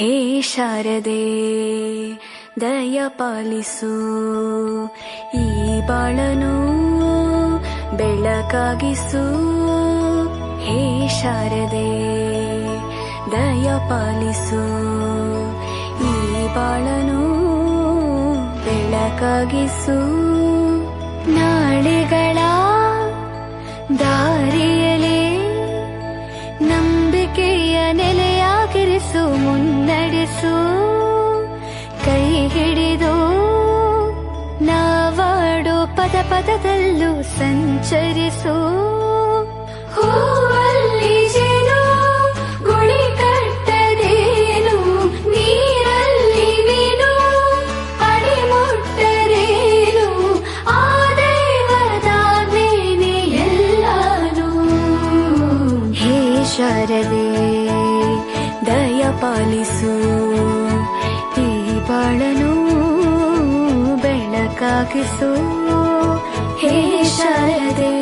ಹೇ ಶಾರದೆ ದಯ ಪಾಲಿಸು, ಈ ಬಾಳನು ಬೆಳಕಾಗಿಸು. ಹೇ ಶಾರದೆ ದಯ ಪಾಲಿಸು, ಈ ಬಾಳನು ಬೆಳಕಾಗಿಸು. ನಾಳೆಗಳ ದಾರಿಯಲೇ ನಂಬಿಕೆಯ ನೆಲೆಯಾಗಿರಿಸು, ಮುನ್ನಡೆಸು. ಕೈ ಹಿಡಿದು ನಾವಾಡೋ ಪದ ಪದದಲ್ಲೂ ಸಂಚರಿಸು. ಹೂವಲ್ಲಿ ಜೇನು ಗುಳಿ ಕಟ್ಟದೇನು, ನೀರಲ್ಲಿ ಮೀನು ಅಡಿ ಮುಟ್ಟರೇನು, ಆ ದೈವದಾಜ್ಞೆನೇ ಎಲ್ಲಾನು. ಹೇ ಶಾರದೆ ದಯ ಪಾಲಿಸು, ಈ ಬಾಳನು ಬೆಳಕಾಗಿಸು. ಹೇ ಶಾರದೆ.